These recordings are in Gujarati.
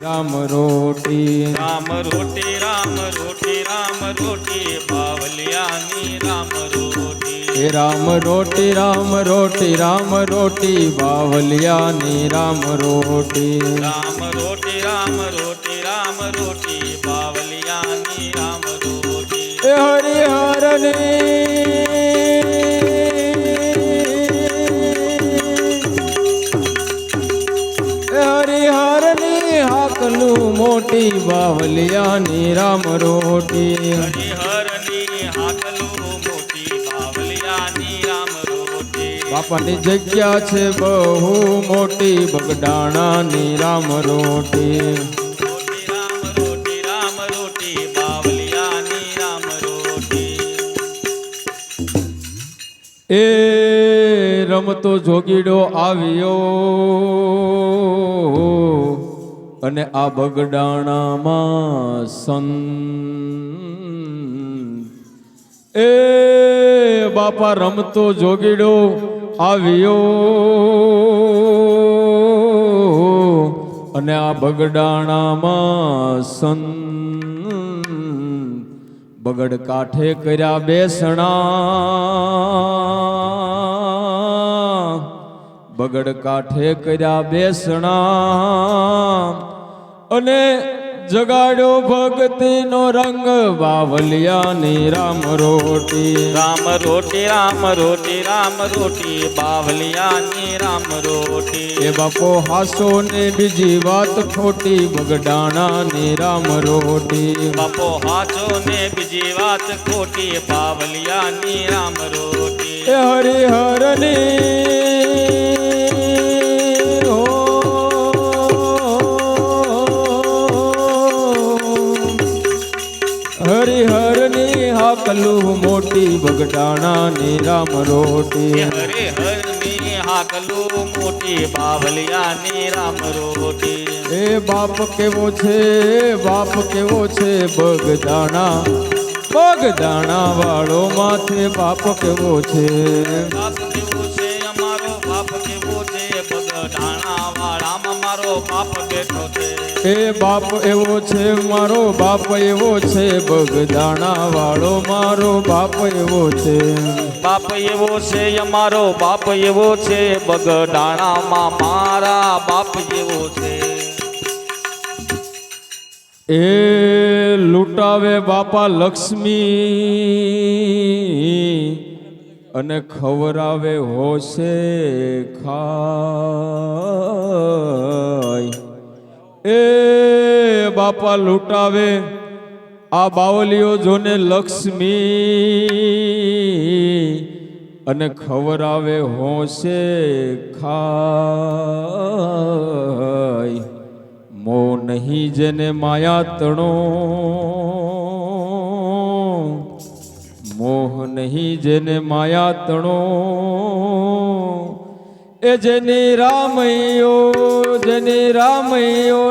રામ રોટી રામ રોટી રામ રોટી રામ રોટી બાવલિયાની રામ રોટી રામ રોટી રામ રોટી રામ રોટી બાવલિયાની રામ રોટી રામ રોટી રામ રોટી રામ રોટી બાવલિયાની રામ રોટી હરિહરની હાકલું મોટી બાવલિયાની રામ રોટી હરિહરની હાકલું મોટી બાવલિયાની રામ રોટી બાપાની જગ્યા છે બહુ મોટી બગડાણાની રામ રોટી રોટી રામ રોટી રામ રોટી બાવલિયાની રામ રોટી એ રમતો જોગીડો આવ્યો અને આ બગડાણામાં સંત એ બાપા રમતો જોગીડો આવ્યો અને આ બગડાણામાં સંત બગડ કાંઠે કર્યા બેસણા બગડ કાંઠે કર્યા બેસણા અને જગાડ્યો ભક્તિનો રંગ બાવલિયાની રામ રોટી રામ રોટી રામ રોટી રામ રોટી બાવલિયાની રામ રોટી એ બાપો હાસો ને બીજી વાત ખોટી બગડાણાની રામ રોટી બાપો હાચો ને બીજી વાત ખોટી બાવલિયાની રામ રોટી એ હરિહરની હરિહરની હાકલું મોટી બગડાણાની રામ રોટી હરિહરની હાકલું મોટી બાવલિયાની રામ રોટી એ બાપ કેવો છે બગદાણા બગદાણા વાળો માથે બાપ કેવો છે બાપ કેવો છે અમારો બાપ કેવો છે બગડાણા વાળામાં મારો બાપ બેઠો છે એ બાપ એવો છે મારો બાપ એવો છે બગદાણા વાળો મારો બાપ એવો છે બાપ એવો છે અમારો બાપ એવો છે બગડાણામાં મારા બાપ જેવો છે એ લૂંટાવે બાપા લક્ષ્મી અને ખવરાવે હોશે ખાય એ બાપા લૂંટાવે આ બાવલીઓ જોને લક્ષ્મી અને ખવરાવે હોશે ખાય મો નહીં જેને માયા તણો મોહ નહીં જેને માયા તણો એ જેની રામૈયો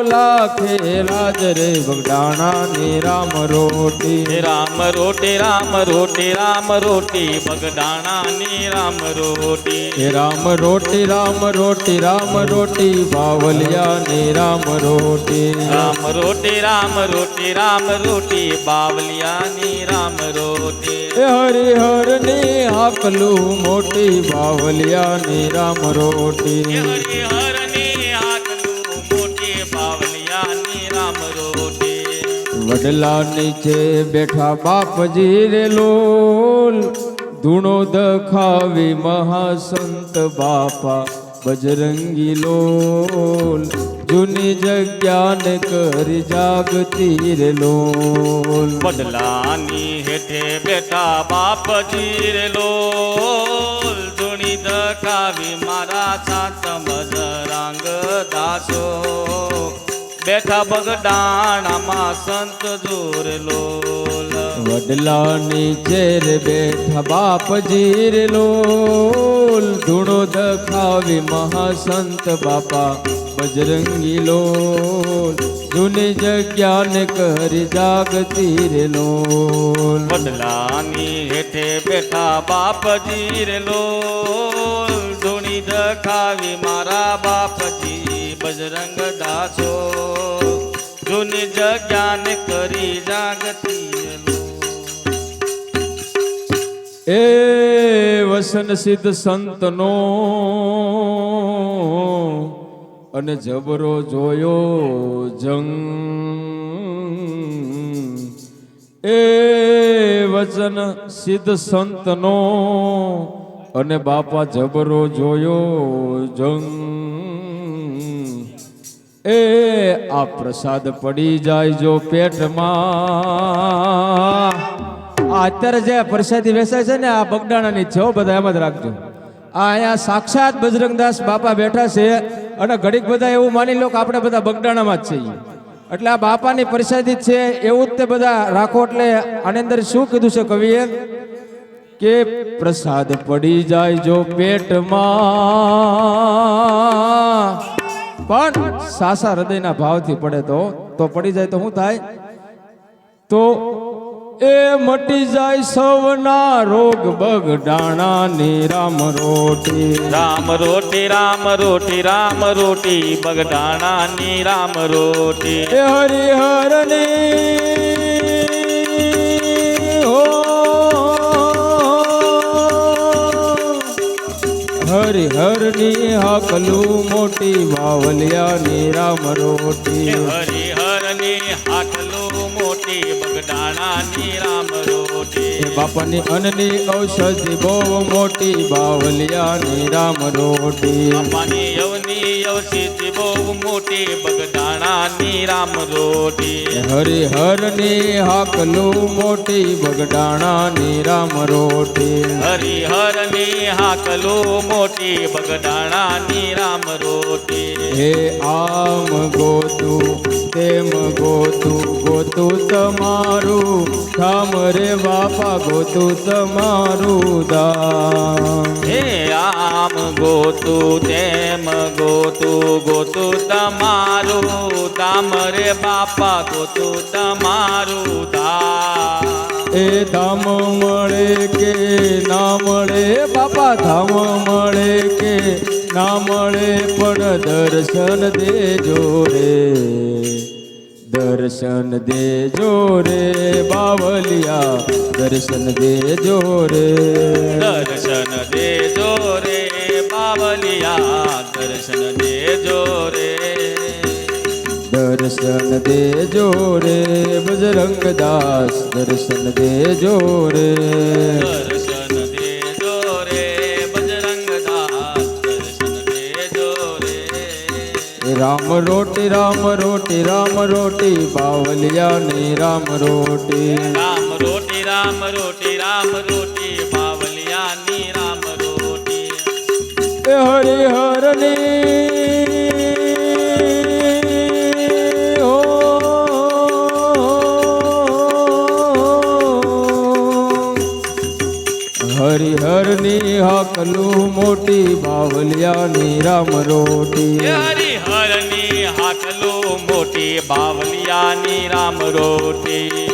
લાખે લાજ રે બગડાણાની રામ રોટી રામ રોટી રામ રોટી રામ રોટી બગડાણાની રામ રોટી રામ રોટી રામ રોટી રામ રોટી બાવલિયાની રામ રોટી રામ રોટી રામ રોટી રામ રોટી બાવલિયાની રામ રોટી હરિહરની હાકલું મોટી બાવલિયાની રામ રોટી હરિહરની હાકલું મોટી બાવલિયાની રામ રોટી વડલા નીચે બેઠા બાપજી રે લોલ ધૂણો દખાવી મહાસંત બાપા બજરંગી લોલ જૂની જગ્યાને કરી જાગતી રે લોલ બદલાની હેઠે બેઠા બાપજી રે લોલ ધૂણી દખાવી મારા સાત મજરાંગ દાસો બેઠા બગડાણામાં સંત જોર લોલ વડલા નીચે રે બેઠા બાપજી રે લોલ ધૂણો દખાવી મહાસંત બાપા બજરંગી લોલ જૂની જગ્યાને કરી જાગતી રે લોલ બદલાની હેઠે બેઠા બાપજી રે લોલ ધૂણી દખાવી મારા બાપજી બજરંગ દાસો જૂની જગ્યાને કરી જાગતી એ વસન સિદ્ધ સંતનો અને જબરો જોયો જંગ એ વચન સિદ્ધ સંતનો અને બાપા જબરો જોયો જંગ એ આ પ્રસાદ પડી જાય જો પેટમાં અત્યારે જે પ્રસાદી વેચાય છે ને આ બગડાણાની છે હો, બધા એમ જ રાખજો. આ અહીંયા સાક્ષાત બજરંગદાસ બાપા બેઠા છે અને ઘડીક બધા એવું માની લો કે આપણે બધા બગડાણામાં જ છીએ, એટલે આ બાપાની પ્રસાદી છે એવું જ તે બધા રાખો. એટલે આની અંદર શું કીધું છે કવિએ કે પ્રસાદ પડી જાય જો પેટમાં, પણ સાસા હૃદયના ભાવથી પડે તો પડી જાય તો શું થાય? તો એ મટી જાય સૌના રોગ બગડાણાની રામ રોટી. રામ રોટી રામ રોટી રામ રોટી બગડાણાની રામ રોટી. એ હરિહરની હો હરિહરની હાકલું મોટી બાવલિયાની રામ રોટી. હરિહરની હાટલું મોટી બગડાણાની રામ રોટી. એ બાપાની અન્નની ઔષધિ બહુ મોટી બાવલિયાની રામ રોટી. બાપાની યવની યવસીથી બહુ મોટી બગડાણાની રામ રોટી. હરિહરની હાકલું મોટી બગડાણાની રામ રોટી. હરિહરની હાકલું મોટી બગડાણાની રામ રોટી. હે આમ ગોતું તેમ ગોતું ગોતું તમારું ધામ રે બાપા ગોતું તમારું ધામ. હે આમ ગોતું તેમ ગોતું ગોતું તમારું ધામ રે બાપા ગોતું તમારું ધામ. એ ધામ મળે કે ના મળે બાપા, ધામ મળે કે ના મળે પણ દર્શન દેજો રે, દર્શન દેજો રે બાવલિયા, દર્શન દેજો રે. દર્શન દેજો રે બાવલિયા દર્શન દેજો રે. દર્શન દેજો રે બજરંગદાસ, દર્શન દેજો રે. દર્શન દેજો રે બજરંગદાસ દર્શન દેજો રે. રામ રોટી રામ રોટી રામ રોટી બાવલિયાની રામ રોટી. રામ રોટી રામ રોટી રામ રોટી બાવલિયાની રામ રોટી. એ હરિહરની હો હરિહરની હાકલું મોટી બાવલિયાની રામ રોટી. હરિહરની હાટલું મોટી બાવલિયાની રામ રોટી.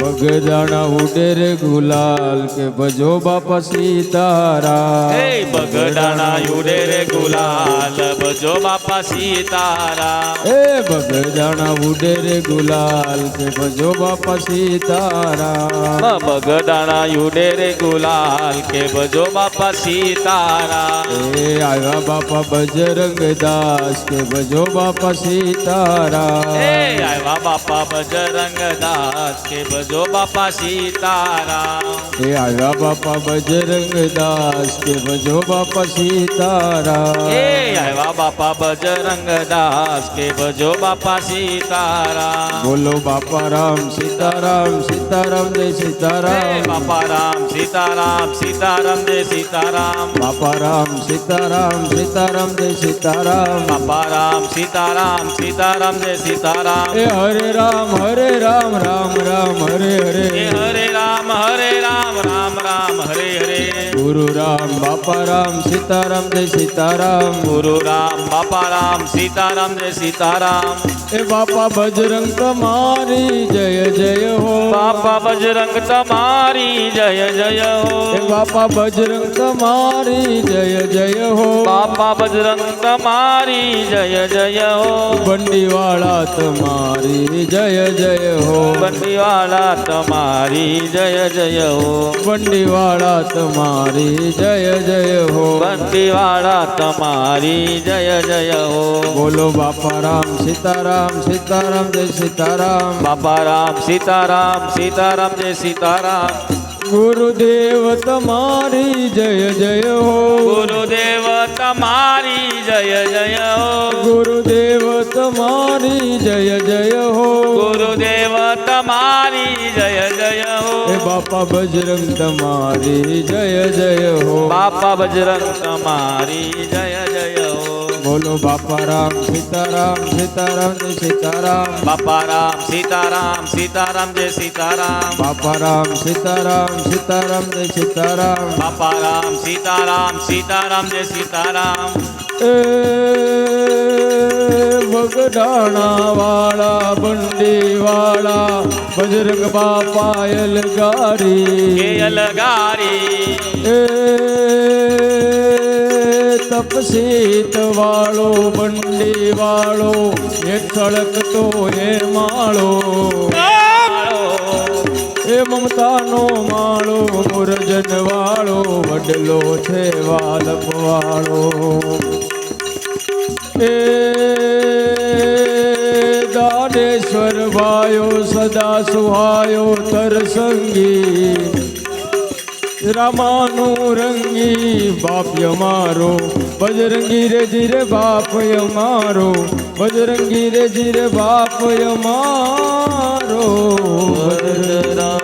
બગદાણા ઉડે રે ગુલાલ કે ભજો બાપા સીતારામ. હે બગડાણા ઉડે રે ગુલાલ ભજો બાપા સીતારામ. એ બગદાણા ઉડે રે ગુલાલ કે ભજો બાપા સીતારામ. બગડાણા ઉડે રે ગુલાલ કે ભજો બાપા સીતારામ. એ આવ્યા બાપા બજરંગદાસ કે ભજો બાપા સીતારામ. હે આવ્યા બાપા બજરંગદાસ કે ભજો બાપા સીતારામ. એ આવ્યા બાપા બજરંગદાસ કે ભજો બાપા સીતારામ. હે આવ્યા બાપા બજરંગદાસ કે ભજો બાપા સીતારામ. બોલો બાપા રામ સીતારામ, સીતારામ જય હે સીતારામ. બાપા રામ સીતારામ સીતારામ જય સીતારામ. બાપા રામ સીતારામ, સીતારામ જય સીતારામ. બાપા રામ સીતારામ સીતારામ જય સીતારામ. એ હરે રામ રામ રામ હરે હરે. હે હરે રામ રામ રામ હરે હરે ગુરુ રામ બાપા રામ સીતારામ જય સીતારામ ગુરુ રામ બાપા રામ સીતારામ જય સીતારામ એ બાપા બજરંગ તમારી જય જય હો બાપા બજરંગ તમારી જય જય હો એ બાપા બજરંગ તમારી જય જય હો બાપા બજરંગ તમારી જય જય હો બંડીવાળા તમારી જય જય હો બંડીવાલા તમારી જય જય હો બંડીવાળા તમારી જય જય હો બંડીવાલા તમારી જય જય હો બોલો બાપા રામ સીતારામ સીતારામ જય સીતારામ બાપા રામ સીતારામ સીતારામ જય સીતારામ ગુરુદેવ તમારી જય જય હો ગુરુદેવ તમારી જય જય હો ગુરુદેવ તમારી જય જય હો ગુરુદેવ તમારી જય જય હો એ બાપા બજરંગ તમારી જય જય હો બાપા બજરંગ તમારી જય જય હો બોલો બાપા રામ સીતારામ સીતારામ જય સીતારામ બાપા રામ સીતારામ સીતારામ જય સીતારામ બાપા રામ સીતારામ સીતારામ જય સીતારામ બાપા રામ સીતારામ સીતારામ જય સીતારામ એ બગડાણા વાળા બંડી વાળા બજરંગ બાપા હે એલગારી અલગારી એ તપસીત વાળો બંડી વાળો એ સળકતો એ માળો એ મમતાનો માળો મુરજન વાળો વડલો છે વાલપ વાળો એ દાનેશ્વર ભાયો સદા સુહાયો તરસંગી રામાનું રંગી બાપ્ય મારો બજરંગી રે જીરે બાપય મારો બજરંગી રે જીરે બાપય મારો ભદ્રા